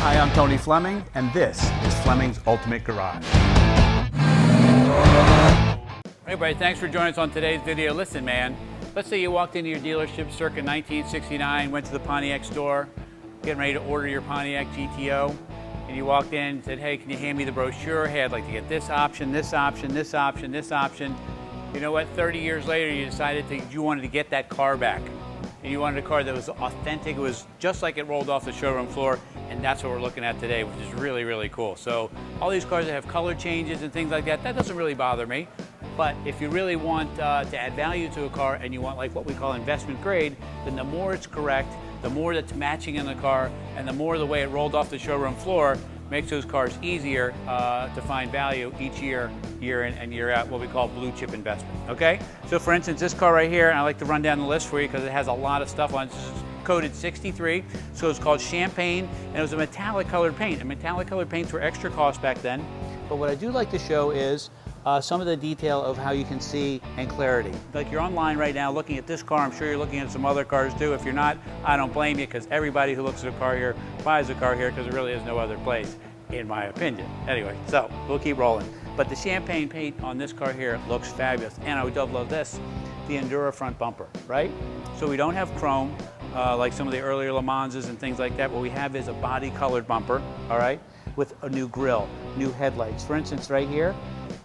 Hi, I'm Tony Fleming, and this is Fleming's Ultimate Garage. Hey everybody, thanks for joining us on today's video. Listen, man, let's say you walked into your dealership circa 1969, went to the Pontiac store, getting ready to order your Pontiac GTO, and you walked in and said, hey, can you hand me the brochure? Hey, I'd like to get this option, this option, this option, this option. You know what? 30 years later, you decided you wanted to get that car back. And you wanted a car that was authentic. It was just like it rolled off the showroom floor, and that's what we're looking at today, which is really, really cool. So all these cars that have color changes and things like that, that doesn't really bother me. But if you really want to add value to a car and you want like what we call investment grade, then the more it's correct, the more that's matching in the car, and the more the way it rolled off the showroom floor makes those cars easier to find value each year, year in and year out, what we call blue chip investment, okay? So for instance, this car right here, and I like to run down the list for you because it has a lot of stuff on it. This is coded 63, so it's called Champagne, and it was a metallic colored paint. And metallic colored paints were extra cost back then. But what I do like to show is some of the detail of how you can see and clarity. Like you're online right now looking at this car, I'm sure you're looking at some other cars too. If you're not, I don't blame you, because everybody who looks at a car here buys a car here because there really is no other place, in my opinion. Anyway, so we'll keep rolling. But the champagne paint on this car here looks fabulous. And I would love this, the Endura front bumper, right? So we don't have chrome like some of the earlier Le Manses and things like that. What we have is a body colored bumper, all right, with a new grille, new headlights. For instance, right here,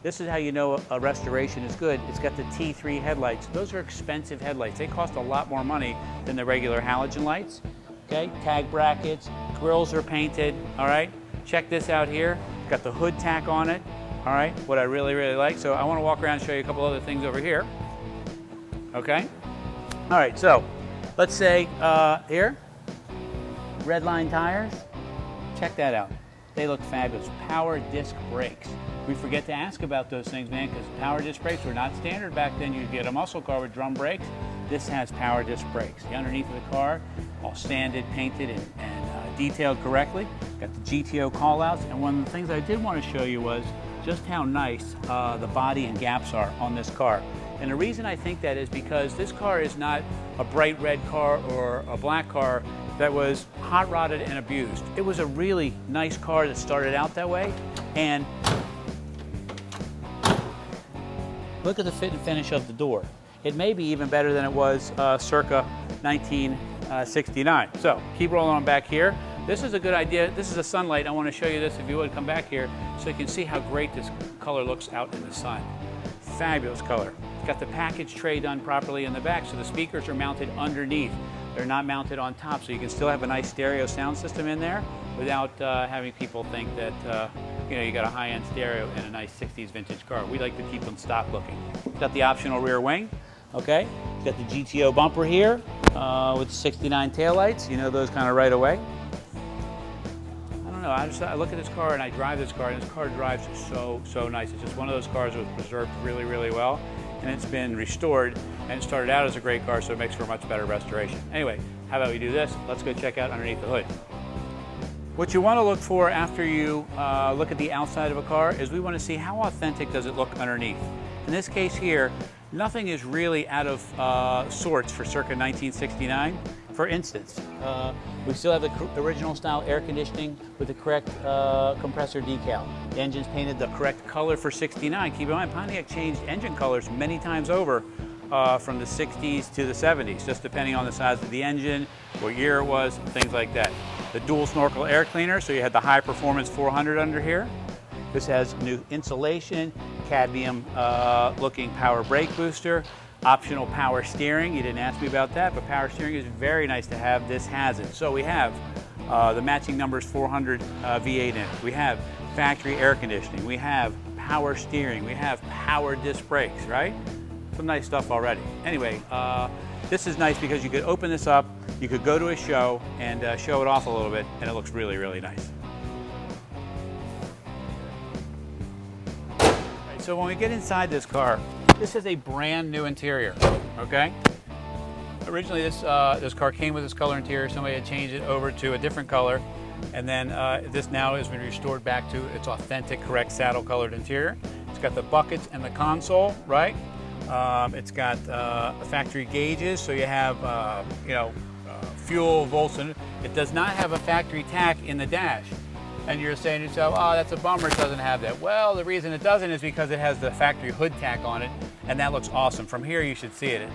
this is how you know a restoration is good. It's got the T3 headlights. Those are expensive headlights. They cost a lot more money than the regular halogen lights. Okay, tag brackets, grills are painted, all right? Check this out here. Got the hood tack on it, all right? What I really, really like. So I want to walk around and show you a couple other things over here. Okay? All right, so let's say here, red line tires. Check that out. They look fabulous. Power disc brakes. We forget to ask about those things, man, because power disc brakes were not standard back then. You'd get a muscle car with drum brakes. This has power disc brakes. The underneath of the car, all sanded, painted, and detailed correctly. Got the GTO callouts, and one of the things I did want to show you was just how nice the body and gaps are on this car. And the reason I think that is because this car is not a bright red car or a black car that was hot rodded and abused. It was a really nice car that started out that way. And look at the fit and finish of the door. It may be even better than it was circa 1969. So keep rolling on back here. This is a good idea. This is a sunlight. I want to show you this if you would come back here so you can see how great this color looks out in the sun. Fabulous color. It's got the package tray done properly in the back, so the speakers are mounted underneath. They're not mounted on top, so you can still have a nice stereo sound system in there without having people think that you know, you got a high-end stereo in a nice 60s vintage car. We like to keep them stock looking. Got the optional rear wing, okay? Got the GTO bumper here with the 69 taillights. You know those kind of right away. I don't know, I look at this car and I drive this car, and this car drives so nice. It's just one of those cars that was preserved really, really well, and it's been restored, and it started out as a great car, so it makes for a much better restoration. Anyway, how about we do this? Let's go check out underneath the hood. What you want to look for after you look at the outside of a car is we want to see how authentic does it look underneath. In this case here, nothing is really out of sorts for circa 1969. For instance, we still have the original style air conditioning with the correct compressor decal. The engine's painted the correct color for 69. Keep in mind, Pontiac changed engine colors many times over from the 60s to the 70s, just depending on the size of the engine, what year it was, things like that. The dual snorkel air cleaner, so you had the high performance 400 under here. This has new insulation, cadmium looking power brake booster, optional power steering. You didn't ask me about that, but power steering is very nice to have. This has it. So we have the matching numbers 400 V8 in it. We have factory air conditioning. We have power steering. We have power disc brakes, right? Some nice stuff already. Anyway, this is nice because you could open this up, you could go to a show and show it off a little bit, and it looks really, really nice. Right, so when we get inside this car, this is a brand new interior, okay? Originally this car came with this color interior. Somebody had changed it over to a different color, and then this now has been restored back to its authentic, correct saddle colored interior. It's got the buckets and the console, right? It's got factory gauges, so you have fuel, volts, and it does not have a factory tach in the dash. And you're saying to yourself, oh, that's a bummer, it doesn't have that. Well, the reason it doesn't is because it has the factory hood tach on it, and that looks awesome. From here, you should see it.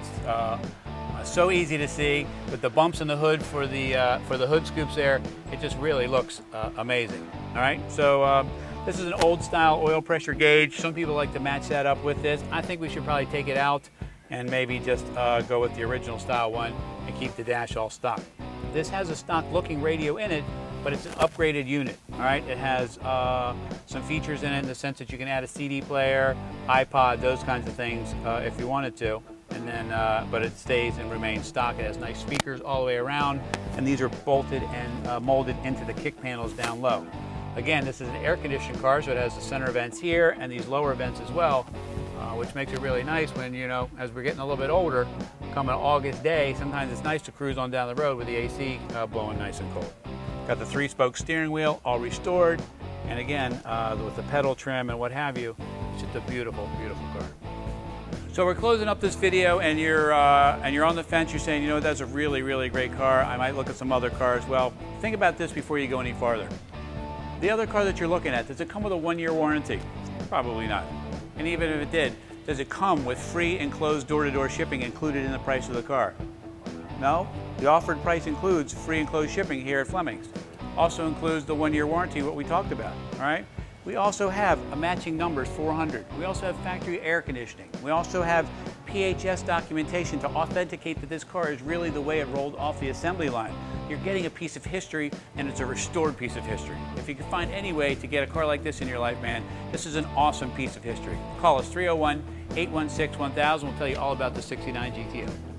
It's so easy to see with the bumps in the hood for the hood scoops there. It just really looks amazing. All right, so this is an old style oil pressure gauge. Some people like to match that up with this. I think we should probably take it out and maybe just go with the original style one and keep the dash all stock. This has a stock looking radio in it, but it's an upgraded unit. All right, it has some features in it in the sense that you can add a CD player, iPod, those kinds of things if you wanted to. And then, but it stays and remains stock. It has nice speakers all the way around, and these are bolted and molded into the kick panels down low. Again, this is an air-conditioned car, so it has the center vents here and these lower vents as well, which makes it really nice when, you know, as we're getting a little bit older, come an August day, sometimes it's nice to cruise on down the road with the AC blowing nice and cold. Got the 3-spoke steering wheel, all restored, and again, with the pedal trim and what have you, it's just a beautiful, beautiful car. So we're closing up this video, and you're on the fence. You're saying, you know, that's a really, really great car. I might look at some other cars. Well, think about this before you go any farther. The other car that you're looking at, does it come with a 1-year warranty? Probably not. And even if it did, does it come with free enclosed door-to-door shipping included in the price of the car? No. The offered price includes free enclosed shipping here at Flemings. Also includes the 1-year warranty, what we talked about. All right. We also have a matching numbers 400. We also have factory air conditioning. We also have PHS documentation to authenticate that this car is really the way it rolled off the assembly line. You're getting a piece of history, and it's a restored piece of history. If you can find any way to get a car like this in your life, man, this is an awesome piece of history. Call us 301-816-1000. We'll tell you all about the '69 GTO.